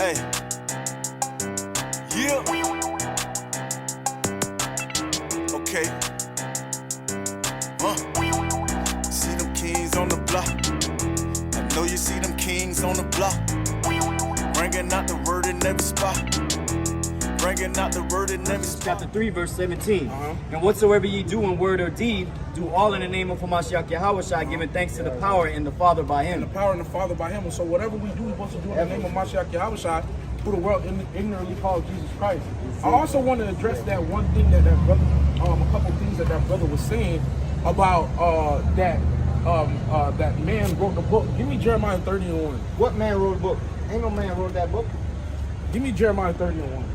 Hey. Yeah. Okay. See them kings on the block. I know you see them kings on the block. Bringing out the word in every spot. Bringing out the word in every spot. Chapter 3, verse 17. And whatsoever ye do in word or deed, do all in the name of Hamashiach Yahawashi, giving thanks to the power and the Father by him. And the power and the Father by him. And so whatever we do, we're supposed to do in the name of Mashiach Yahawashi, who the world ignorantly calls Jesus Christ. I also want to address that one thing that brother, a couple things that brother was saying about that man wrote the book. Give me Jeremiah 30:1. What man wrote the book? Ain't no man wrote that book. Give me Jeremiah 30:1.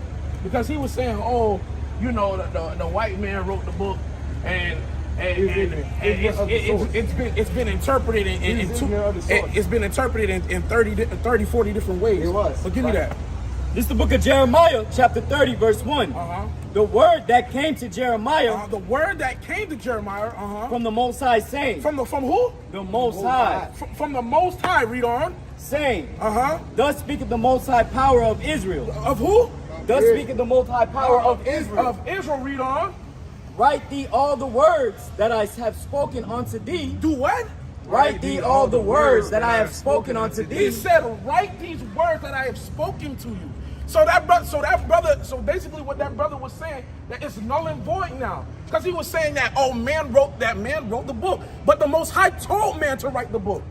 Because he was saying, oh, you know, the white man wrote the book, and it's been interpreted in 30, 40 different ways. It was. But give me that. This is the book of Jeremiah, chapter 30, verse 1. The word that came to Jeremiah. The word that came to Jeremiah. From the Most High, saying. From who? The Most High. From the Most High. Read on. Saying. Thus speaketh the Most High power of Israel. Of who? Thus speaketh the Most High power of Israel. Of Israel. Read on. Write thee all the words that I have spoken unto thee. Do what? Write thee all the words that I have spoken unto thee. He said, write these words that I have spoken to you. So basically what that brother was saying, that it's null and void now. Because he was saying that, oh, man wrote the book. But the Most High told man to write the book.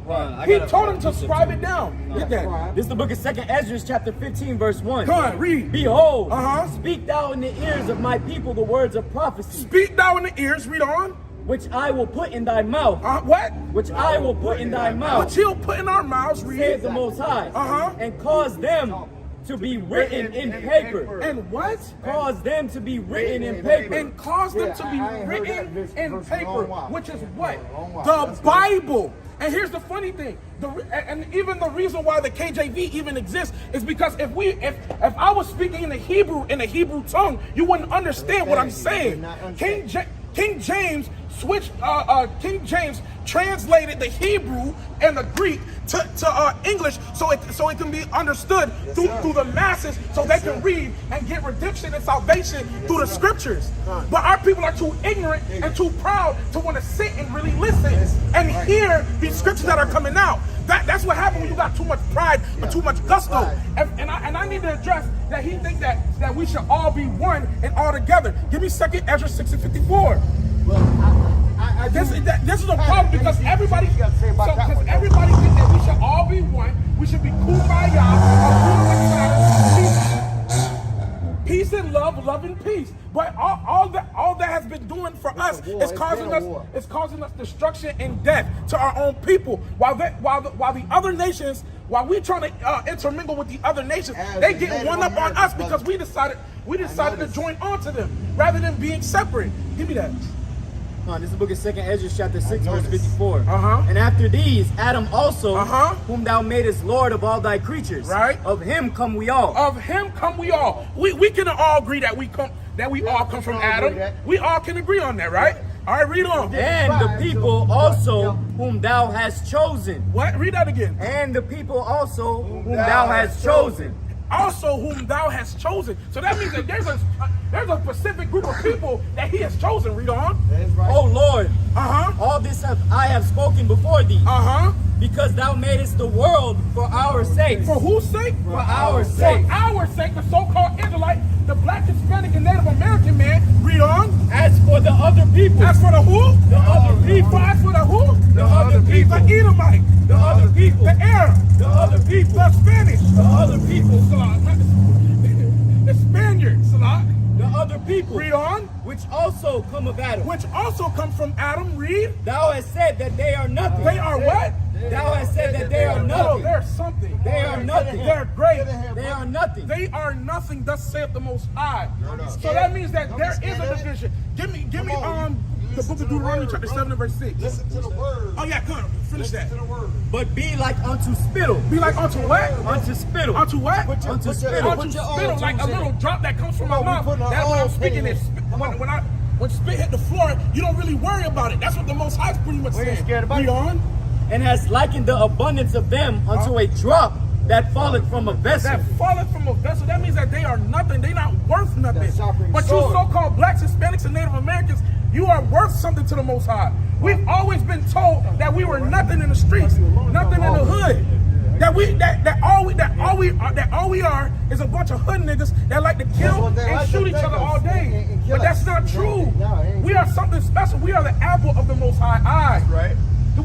He told him to scribe it down. Get that. This is the book of 2nd Ezra, chapter 15, verse 1. Come on, read. Behold, speak thou in the ears of my people the words of prophecy. Speak thou in the ears, read on. Which I will put in thy mouth. What? Which I will put in thy mouth. Which he'll put in our mouths, read. Says the Most High. And cause them to be written in paper. And what? Cause them to be written in paper. And cause them to be written in paper. Which is what? The Bible. And here's the funny thing. And even the reason why the KJV even exists is because if I was speaking in the Hebrew tongue, you wouldn't understand what I'm saying. King James translated the Hebrew and the Greek to English so it can be understood through the masses, so they can read and get redemption and salvation through the scriptures. But our people are too ignorant and too proud to want to sit and really listen and hear these scriptures that are coming out. That's what happens when you got too much pride or too much gusto. And I need to address that he thinks that we should all be one and all together. Give me 2nd Ezra 6:54. This is a problem because everybody thinks that we should all be one. We should be kumbaya, peace and love, love and peace. But all that has been doing for us is causing us destruction and death to our own people. While the other nations, while we trying to intermingle with the other nations, they get one up on us because we decided to join on to them rather than being separate. Give me that. This is the book of 2nd Ezra, chapter 6, verse 54. And after these, Adam also, whom thou madest Lord of all thy creatures. Right. Of him come we all. Of him come we all. We can all agree that we all come from Adam. We all can agree on that, right? All right, read on. And the people also whom thou hast chosen. What? Read that again. And the people also whom thou hast chosen. Also whom thou hast chosen. So that means that there's a specific group of people that he has chosen. Read on. Oh Lord, all this I have spoken before thee. Because thou madest the world for our sake. For whose sake? For our sake. For our sake, the so-called Israelite, the black, Hispanic, and Native American man. Read on. As for the other people. As for the who? The other people. As for the who? The other people. The Edomite. The other people. The Arab. The other people. The Spanish. The other people. The Spaniards. The other people. Read on. Which also come of Adam. Which also come from Adam. Read. Thou hast said that they are nothing. They are what? Thou hast said that they are nothing. No, they're something. They are nothing. They're great. They are nothing. They are nothing, thus saith the Most High. So that means that there is a division. Give me the book of Deuteronomy chapter 7 and verse 6. Listen to the word. Oh yeah, come on, finish that. But be like unto spittle. Be like unto what? Unto spittle. Unto what? Unto spittle. Unto spittle, like a little drop that comes from my mouth. That's when I'm speaking it. When spit hit the floor, you don't really worry about it. That's what the Most High is pretty much saying. Scared about Read on. And has likened the abundance of them unto a drop that falleth from a vessel. That falleth from a vessel. That means that they are nothing. They're not worth nothing. But you so-called blacks, Hispanics, and Native Americans, you are worth something to the Most High. We've always been told that we were nothing in the streets, nothing in the hood. That all we are is a bunch of hood niggas that like to kill and shoot each other all day. But that's not true. We are something special. We are the apple of the Most High eye. Right.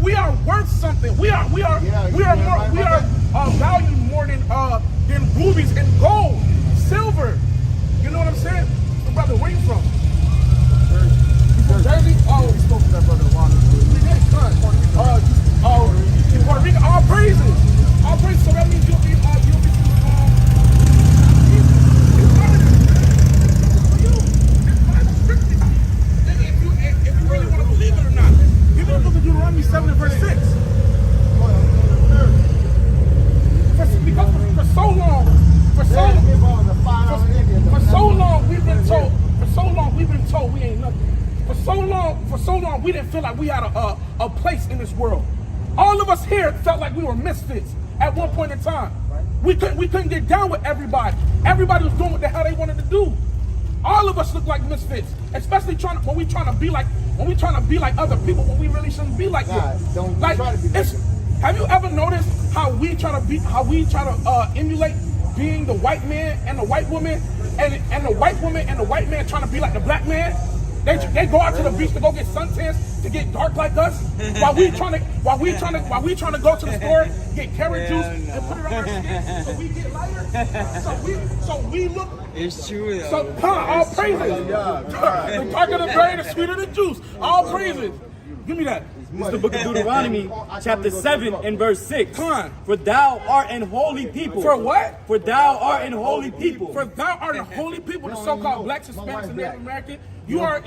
We are worth something. We are valued more than rubies and gold, silver. You know what I'm saying? Brother, where you from? Jersey? Oh, we spoke to that brother a while ago. Puerto Rico. All praises. All praises. So that means you'll be if you really want to believe it or not. Even in the book of Deuteronomy 7 and verse 6. Because for so long we've been told we ain't nothing. For so long we didn't feel like we had a place in this world. All of us here felt like we were misfits at one point in time. We couldn't get down with everybody. Everybody was doing what the hell they wanted to do. All of us look like misfits, especially when we trying to be like other people when we really shouldn't be like them. Have you ever noticed how we try to emulate being the white man and the white woman, and the white woman and the white man trying to be like the black man? They go out to the beach to go get suntans to get dark like us, while we trying to go to the store, get carrot juice and put it on our skin so we get lighter. So we look. It's true though. So all praises. The darker the berry, the sweeter the juice. All praises. Give me that. It's the book of Deuteronomy, chapter 7 and verse 6. Come on. For thou art an holy people. For what? For thou art an holy people. For thou art a holy people, the so-called blacks, Hispanics, and Native American. You are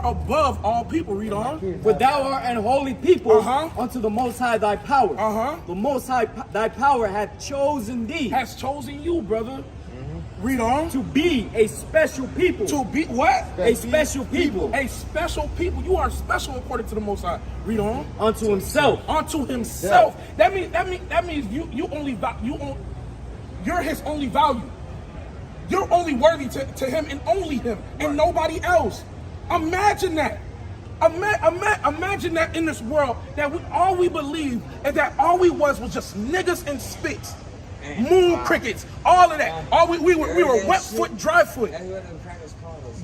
above all people. Read on. For thou art an holy people Uh-huh. unto the Most High thy power. Uh-huh. The Most High thy power hath chosen thee. Has chosen you, brother. Read on. To be a special people. To be what? A special people. A special people. You are special according to the Most High. Read on. Unto himself. Unto himself. That means you're his only value. You're only worthy to him and only him and nobody else. Imagine that. Imagine that in this world that all we believe and that all we was just niggas and spits. Moon crickets, all of that. All we were wet foot, dry foot.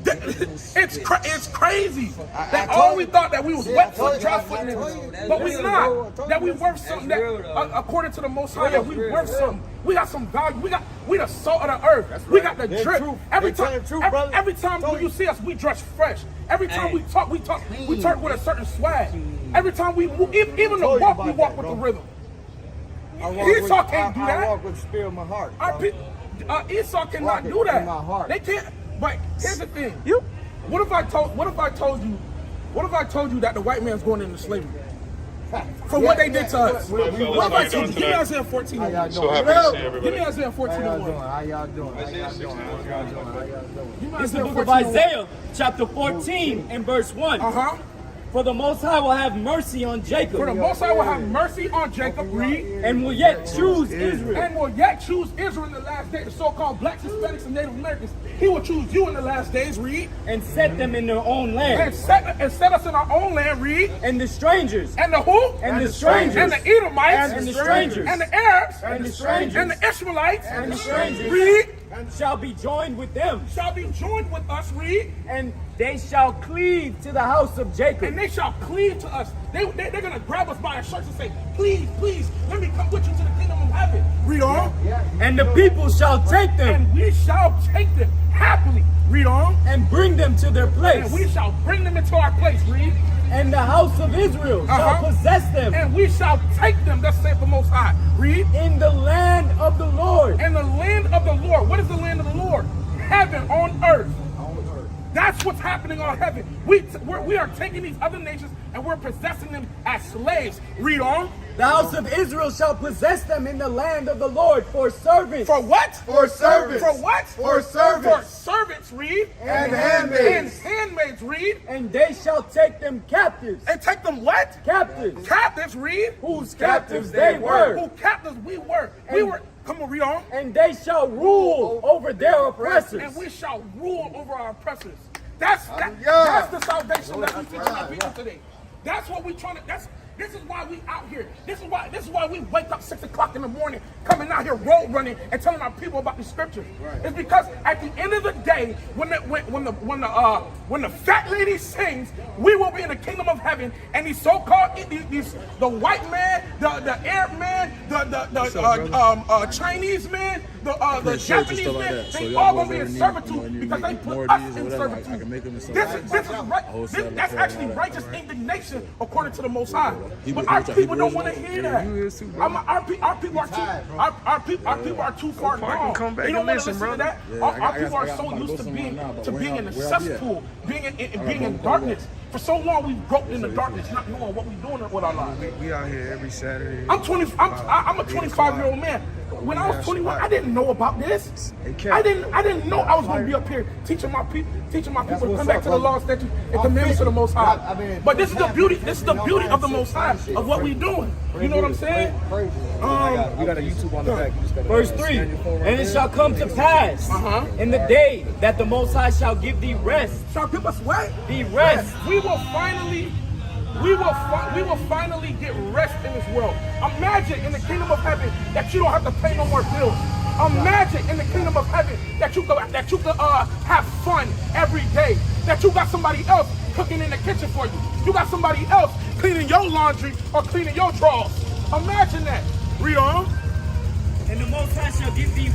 It's crazy that all we thought that we was wet foot, dry foot niggas, but we not. That we worth something. That according to the Most High, that we worth something. We got some value. We the salt of the earth. We got the drip. Every time when you see us, we dress fresh. Every time we talk with a certain swag. Every time we move, even the walk, we walk with the rhythm. Esau can't do that. I walk with the spirit of my heart. Esau cannot do that. They can't. But here's the thing. What if I told you that the white man's going into slavery for what they did to us? What if I told you? Give me Isaiah 14. How y'all So doing? happy to see everybody. Give me Isaiah 14. How y'all doing? It's the book of Isaiah, chapter 14 and verse 1. For the Most High will have mercy on Jacob. For the Most High will have mercy on Jacob, read. And will yet choose Israel. And will yet choose Israel in the last days. The so-called blacks, Hispanics, and Native Americans. He will choose you in the last days, read. And set them in their own land. And set us in our own land, read. And the strangers. And the who? And the strangers. And the Edomites. And the strangers. And the Arabs. And the strangers. And the Ishmaelites. And the strangers. Read. And shall be joined with them. Shall be joined with us, read. And they shall cleave to the house of Jacob. And they shall cleave to us. They're going to grab us by our shirts and say, please, please, let me come with you to the kingdom of heaven. Read on. And the people shall take them. And we shall take them happily. Read on. And bring them to their place. And we shall bring them into our place. Read. And the house of Israel shall possess them. And we shall take them, thus saith the Most High. Read. In the land of the Lord. In the land of the Lord. What is the land of the Lord? Heaven on earth. That's what's happening on heaven. We are taking these other nations and we're possessing them as slaves. Read on. The house of Israel shall possess them in the land of the Lord for servants. For what? For servants. For what? For servants. For servants, read. And handmaids. And handmaids, read. And they shall take them captives. And take them what? Captives. Captives, read. Whose captives they were. Who captives we were. We were. Come on, read on. And they shall rule over their oppressors. And we shall rule over our oppressors. That's the salvation that we teach our people today. That's what we trying to. This is why we out here. This is why we wake up 6 o'clock in the morning, coming out here road running and telling our people about the scriptures. Right. It's because at the end of the day, when the fat lady sings, we will be in the kingdom of heaven, and these so-called the white man, the Arab man, the Chinese man, the Japanese man, they all gonna be in servitude because they put us in servitude. That's actually righteous indignation according to the Most High. But our people don't want to hear that. Our people are too far gone. They don't want to listen to that. Our people are so used to being in the cesspool, being in darkness. For so long we've groped in the darkness, not knowing what we're doing with our lives. We out here every Saturday. I'm a 25-year-old man. When I was 21, I didn't know about this. I didn't know I was going to be up here teaching my people to come back to the law, statutes, and commandments of the Most High. But this is the beauty. This is the beauty of the Most High of what we're doing. You know what I'm saying? We got a YouTube on the back. Verse 3. And it shall come to pass in the day that the Most High shall give thee rest. Shall give us what? Thee rest. We will finally get rest in this world. Imagine in the kingdom of heaven that you don't have to pay no more bills. Imagine in the kingdom of heaven that you could have fun every day. That you got somebody else cooking in the kitchen for you. You got somebody else cleaning your laundry or cleaning your drawers. Imagine that. Read on. And the Most High shall give thee,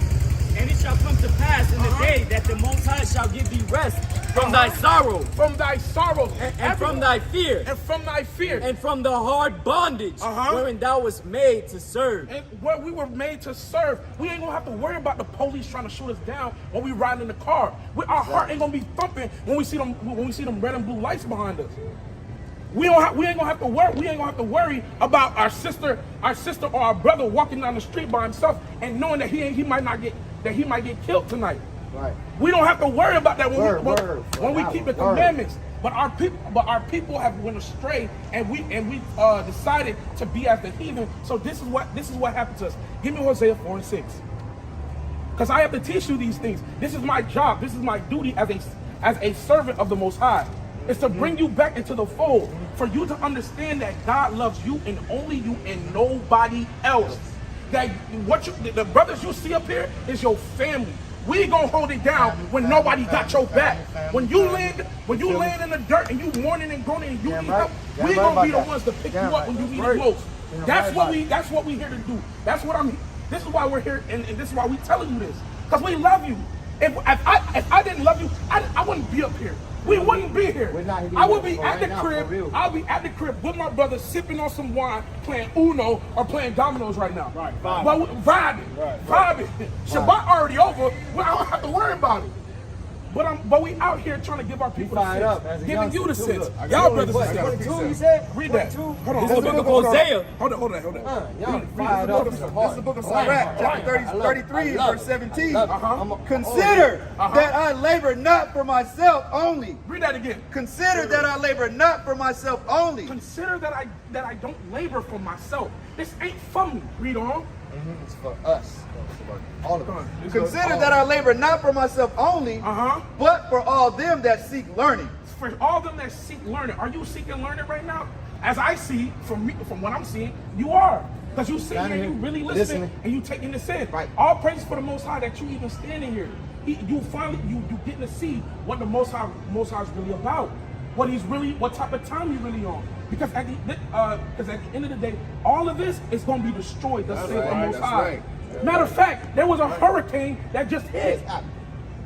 and it shall come to pass in the day that the Most High shall give thee rest from thy sorrow. From thy sorrow. And from thy fear. And from thy fear. And from the hard bondage wherein thou wast made to serve. And where we were made to serve. We ain't gonna have to worry about the police trying to shoot us down when we ride in the car. Our heart ain't gonna be thumping when we see them red and blue lights behind us. We ain't gonna have to worry about our sister or our brother walking down the street by himself and knowing that he might get killed tonight. Right. We don't have to worry about that when we keep the commandments. But our people have went astray, and we decided to be as the heathen. So this is what happened to us. Give me Hosea 4:6, because I have to teach you these things. This is my job. This is my duty as a servant of the Most High. It's to bring you back into the fold, for you to understand that God loves you and only you and nobody else. That the brothers you see up here is your family. We ain't gonna hold it down when nobody got your back. When you land in the dirt and you mourning and groaning and you need help, we ain't gonna be the ones to pick you up when you need it most. That's what we here to do. This is why we're here, and this is why we telling you this, because we love you. If I didn't love you, I wouldn't be up here. We wouldn't be here. I would be at the crib. I'll be at the crib with my brother sipping on some wine, playing Uno or playing dominoes right now. Right. Vibing. Shabbat already over. Well, I don't have to worry about it. But we out here trying to give our people the sense. Giving you the sense. Y'all brothers and sisters. Read that. Hold on. This is the book of Hosea. Hold on. This is the book of Sirach, chapter 33, verse 17. Consider that I labor not for myself only. Read that again. Consider that I labor not for myself only. Consider that I don't labor for myself. This ain't for me. Read on. It's for us. All of us. Consider that I labor not for myself only, but for all them that seek learning. For all them that seek learning. Are you seeking learning right now? As I see, from what I'm seeing, you are. Because you sit here and you really listening and you taking this in. Right. All praise for the Most High that you even standing here. You finally getting to see what the Most High is really about. What type of time you really on. Because at the end of the day, all of this is going to be destroyed. That's the Most High. Matter of fact, there was a hurricane that just hit.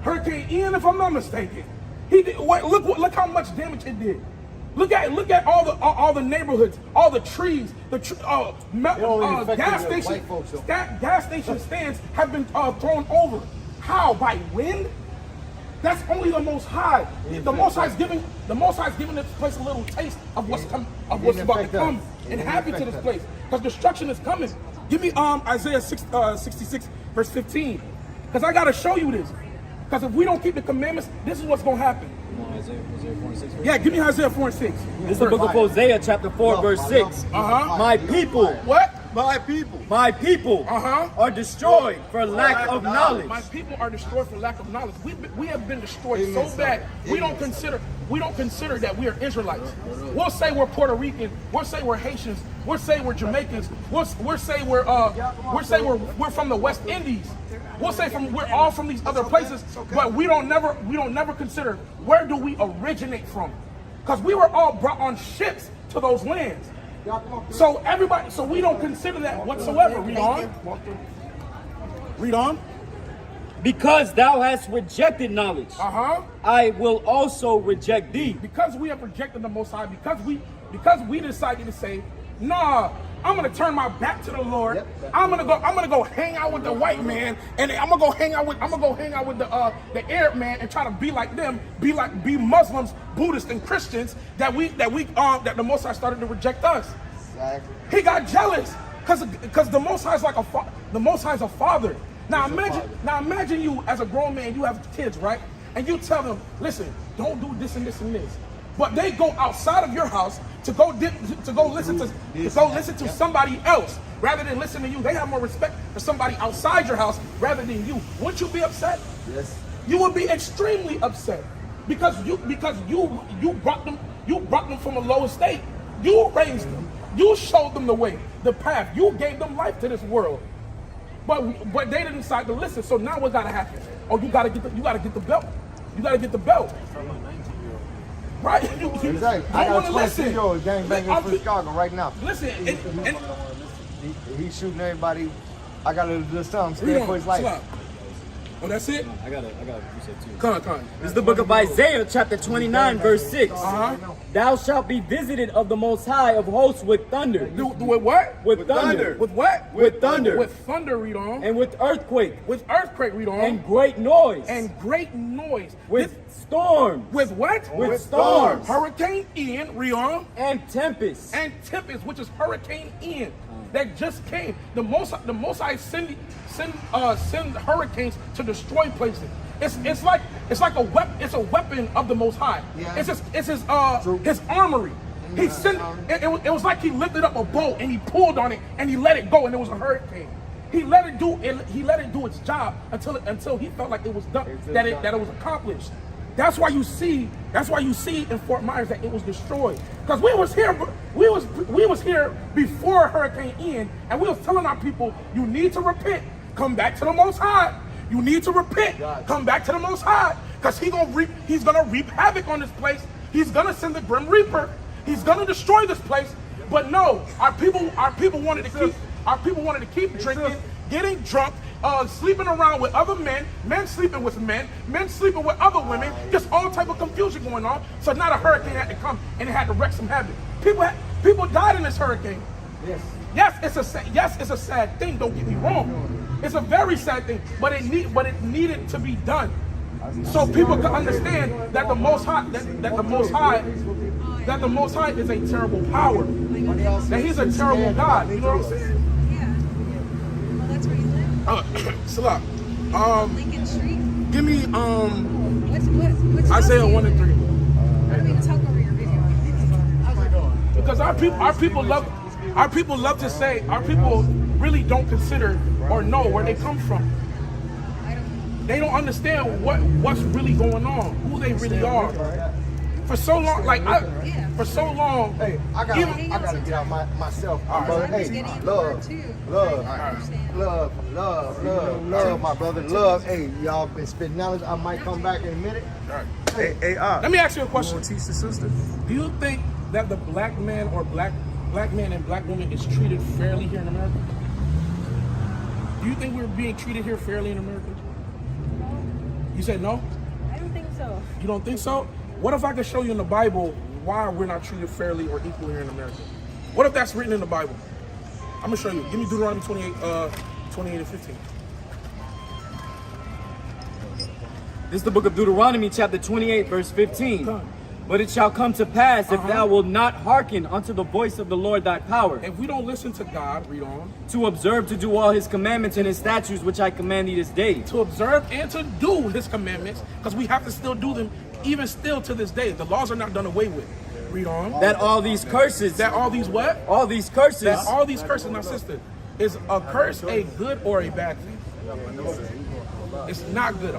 Hurricane Ian, if I'm not mistaken. Look how much damage it did. Look at all the neighborhoods, all the trees, gas station stands have been thrown over. How? By wind? That's only the Most High. The Most High is giving this place a little taste of what's about to come and happen to this place. because destruction is coming. Give me Isaiah 66 verse 15, because I got to show you this. Because if we don't keep the commandments, this is what's going to happen. Isaiah 4 and 6. Yeah, give me Isaiah 4 and 6. This is the book of Hosea, chapter 4, verse 6. My people. What? My people. My people are destroyed for lack of knowledge. My people are destroyed for lack of knowledge. We have been destroyed so bad. We don't consider that we are Israelites. We'll say we're Puerto Rican. We'll say we're Haitians. We'll say we're Jamaicans. We'll say we're from the West Indies. We'll say we're all from these other places, but we don't never consider where do we originate from, because we were all brought on ships to those lands. So we don't consider that whatsoever. Read on. Read on. Because thou hast rejected knowledge, I will also reject thee. Because we have rejected the Most High, because we decided to say, nah, I'm gonna turn my back to the Lord. I'm gonna go hang out with the white man, and I'm gonna go hang out with the Arab man and try to be like them, be Muslims, Buddhists, and Christians. That the Most High started to reject us. Exactly. He got jealous because the Most High is the Most High is a father. Now imagine you as a grown man, you have kids, right? And you tell them, listen, don't do this and this and this. But they go outside of your house to go listen to somebody else rather than listen to you. They have more respect for somebody outside your house rather than you. Wouldn't you be upset? Yes. You would be extremely upset because you brought them from a low estate. You raised them. You showed them the way, the path. You gave them life to this world. But they didn't decide to listen. So now what gotta happen? Oh, you gotta get the belt. You gotta get the belt. Right? Exactly. I got a 22-year-old gangbanging from Chicago right now. Listen, he's shooting everybody. I got to do something. Scared for his life. Oh, that's it? I got it. You said two. Come on. This is the book of Isaiah, chapter 29, verse 6. Thou shalt be visited of the Most High of hosts with thunder. With what? With thunder. With what? With thunder. With thunder, read on. And with earthquake. With earthquake, read on. And great noise. And great noise. With storms. With what? With storms. Hurricane Ian, read on. And tempest. And tempest, which is Hurricane Ian. That just came. The Most High send hurricanes to destroy places. It's like a weapon. It's a weapon of the Most High. Yeah. It's his armory. He sent it was like he lifted up a boat and he pulled on it and he let it go and it was a hurricane. He let it do its job until he felt like it was done, that it was accomplished. That's why you see in Fort Myers that it was destroyed. Because we was here before Hurricane Ian, and we was telling our people, you need to repent, come back to the Most High. You need to repent, come back to the Most High, because he's gonna reap havoc on this place. He's gonna send the Grim Reaper. He's gonna destroy this place. But no, our people wanted to keep drinking, getting drunk, sleeping around with other men sleeping with men sleeping with other women, just all type of confusion going on. So now the hurricane had to come and it had to wreak some havoc. People died in this hurricane. Yes, it's a sad thing. Don't get me wrong. It's a very sad thing, but it needed to be done, so people can understand that the Most High, that the Most High is a terrible power. That He's a terrible God. You know what I'm saying? That's where you live? Salah. Lincoln Street? Give me what's Isaiah 1 and 3. I don't mean to talk over your video. Because our people love to say, our people really don't consider or know where they come from. They don't understand what's really going on, who they really are. For so long, for so long. Hey, I gotta get out myself. Hey, love, my brother, love. Hey, y'all been spitting knowledge. I might come back in a minute. Hey, let me ask you a question. Teach the sister. Do you think that the black man or black man and black woman is treated fairly here in America? Do you think we're being treated here fairly in America? No. You said no? I don't think so. You don't think so? What if I could show you in the Bible why we're not treated fairly or equal here in America? What if that's written in the Bible? I'm gonna show you. Give me Deuteronomy 28 and 15. This is the book of Deuteronomy, chapter 28, verse 15. But it shall come to pass, if thou wilt not hearken unto the voice of the Lord thy power, If we don't listen to God, read on. to observe to do all his commandments and his statutes which I command thee this day, To observe and to do his commandments, because we have to still do them, even still to this day. The laws are not done away with. Read on. that all these curses, That all these what? all these curses, That all these curses, my sister, is a curse a good or a bad thing? It's not good.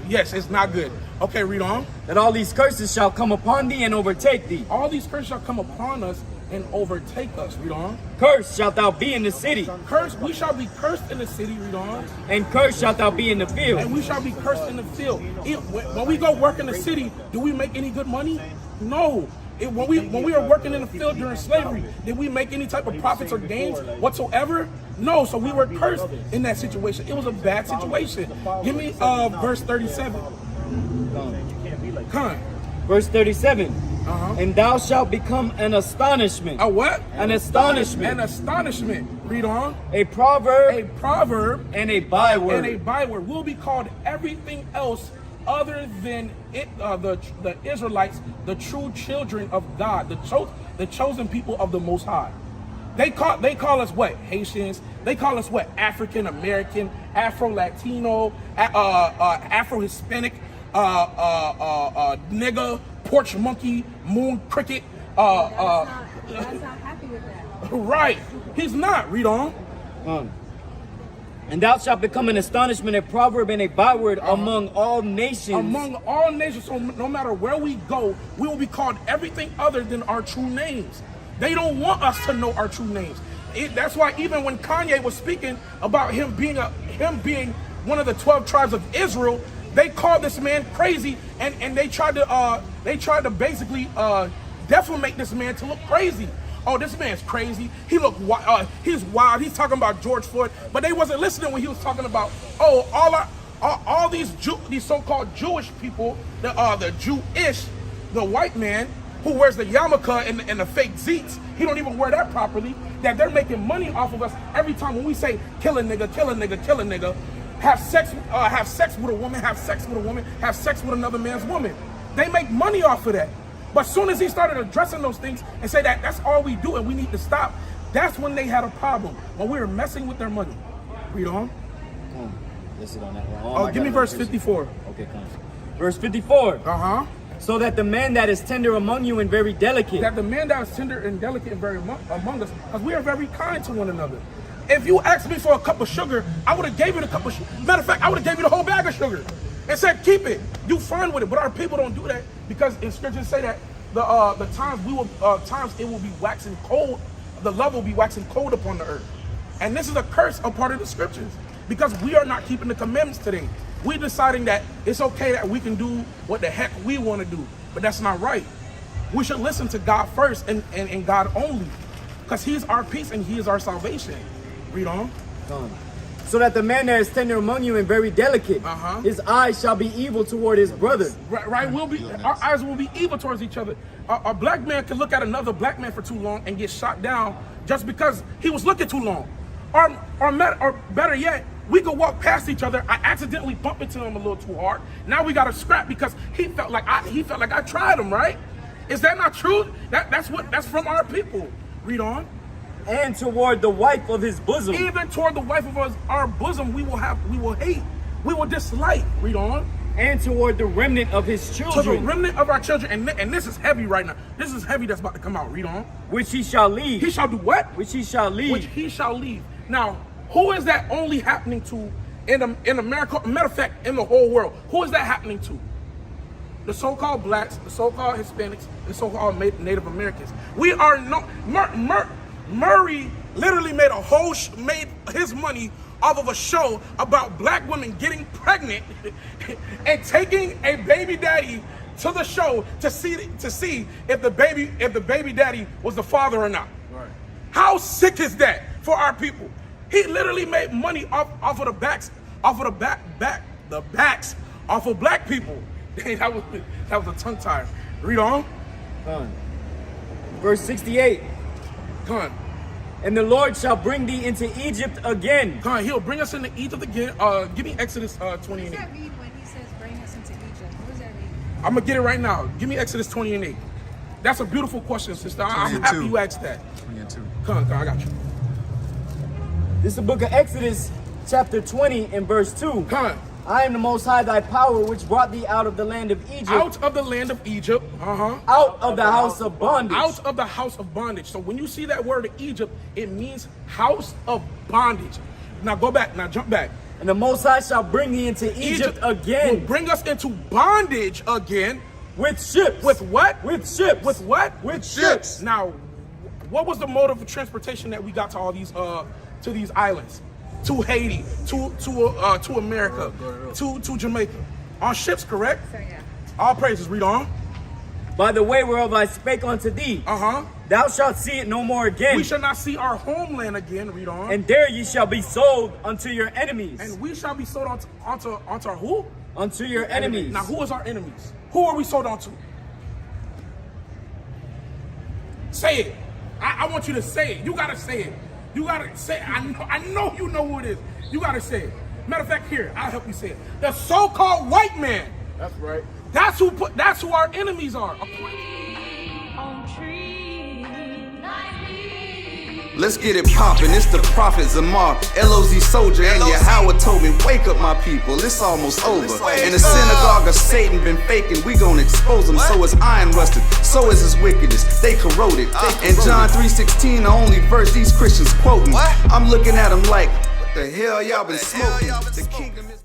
Yes, it's not good. Okay, read on. that all these curses shall come upon thee and overtake thee. All these curses shall come upon us and overtake us. Read on. Cursed shalt thou be in the city, Cursed, we shall be cursed in the city. Read on. and cursed shalt thou be in the field. And we shall be cursed in the field. When we go work in the city, do we make any good money? No. When we are working in the field during slavery, did we make any type of profits or gains whatsoever? No. So we were cursed in that situation. It was a bad situation. Give me verse 37. Come on. Verse 37. And thou shalt become an astonishment. A what? An astonishment. An astonishment. Read on. A proverb. A proverb and a byword. and a byword will be called everything else other than the Israelites, the true children of God, the chosen people of the Most High. They call us what? Haitians. They call us what? African American, Afro Latino, Afro Hispanic, nigga, porch monkey, moon cricket. God's not happy with that. Right. He's not. Read on. And thou shalt become an astonishment, a proverb, and a byword among all nations. Among all nations. So no matter where we go, we will be called everything other than our true names. They don't want us to know our true names. That's why even when Kanye was speaking about him being one of the 12 tribes of Israel, they called this man crazy, and they tried to basically defamate this man to look crazy. Oh, this man's crazy. He look he's wild. He's talking about George Floyd, but they wasn't listening when he was talking about all these so-called Jewish people, the Jewish, the white man who wears the yarmulke and the fake zeets. He don't even wear that properly. That they're making money off of us every time when we say kill a nigga, kill a nigga, kill a nigga. Have sex with a woman, have sex with a woman, have sex with another man's woman. They make money off of that. But as soon as he started addressing those things and say that that's all we do and we need to stop, that's when they had a problem, when we were messing with their money. Read on. Listen on that one. Give me verse 54. Okay, come. Verse 54. So that the man that is tender among you and very delicate. That the man that is tender and delicate and very among us, because we are very kind to one another. If you asked me for a cup of sugar, I would have gave you the cup of sugar. Matter of fact, I would have gave you the whole bag of sugar and said, keep it. Do fine with it. But our people don't do that because in scriptures say that the times it will be waxing cold, the love will be waxing cold upon the earth. And this is a curse, a part of the scriptures, because we are not keeping the commandments today. We're deciding that it's okay that we can do what the heck we want to do, but that's not right. We should listen to God first and God only, because He's our peace and He is our salvation. Read on. So that the man that is tender among you and very delicate, his eyes shall be evil toward his brother. Right, our eyes will be evil towards each other. A black man can look at another black man for too long and get shot down just because he was looking too long. Or better yet, we could walk past each other. I accidentally bumped into him a little too hard. Now we got a scrap because he felt like I tried him. Right? Is that not true? That's from our people. Read on. And toward the wife of his bosom. Even toward the wife of our bosom, we will hate, we will dislike. Read on. And toward the remnant of his children. To the remnant of our children, and this is heavy right now. This is heavy that's about to come out. Read on. Which he shall leave. He shall do what? Which he shall leave. Which he shall leave. Now, who is that only happening to in America? Matter of fact, in the whole world, who is that happening to? The so-called blacks, the so-called Hispanics, the so-called Native Americans. We are no Murray literally made made his money off of a show about black women getting pregnant and taking a baby daddy to the show to see if the baby daddy was the father or not. Right. How sick is that for our people? He literally made money off of the backs off of black people. that was a tongue tie. Read on. Verse 68. Come on. And the Lord shall bring thee into Egypt again. Come on, He'll bring us into Egypt again. Give me Exodus 20. What does that mean when He says bring us into Egypt? What does that mean? I'm gonna get it right now. Give me Exodus 20 and 8. That's a beautiful question, sister. I'm happy you asked that. 20 and 2. Come on, I got you. This is the book of Exodus, chapter 20 and verse 2. Come on. I am the Most High thy power, which brought thee out of the land of Egypt. Out of the land of Egypt. Out of the house of bondage. Out of the house of bondage. So when you see that word Egypt, it means house of bondage. Now go back. Now jump back. And the Most High shall bring thee into Egypt again. Will bring us into bondage again. With ships. With what? With ships. With what? With ships. Now, what was the mode of transportation that we got to all these to these islands? To Haiti, to America, to Jamaica. On ships, correct? So, yeah. All praises, read on. By the way whereof I spake unto thee, thou shalt see it no more again. We shall not see our homeland again, read on. And there ye shall be sold unto your enemies. And we shall be sold onto who? Unto your enemies. Now, who is our enemies? Who are we sold onto? Say it. I want you to say it. You gotta say it. You gotta say it. I know you know who it is. You gotta say it. Matter of fact, here, I'll help you say it. The so-called white man. That's right. That's who our enemies are. Let's get it poppin', it's the prophet Zamar, LOZ soldier, and Yahweh told me, wake up my people, it's almost over. In the synagogue of Satan been faking, we gon' expose them. So is iron rusted, so is his wickedness, they corroded. And John 3:16, the only verse these Christians quoting. I'm looking at them like, what the hell y'all been smoking? The kingdom is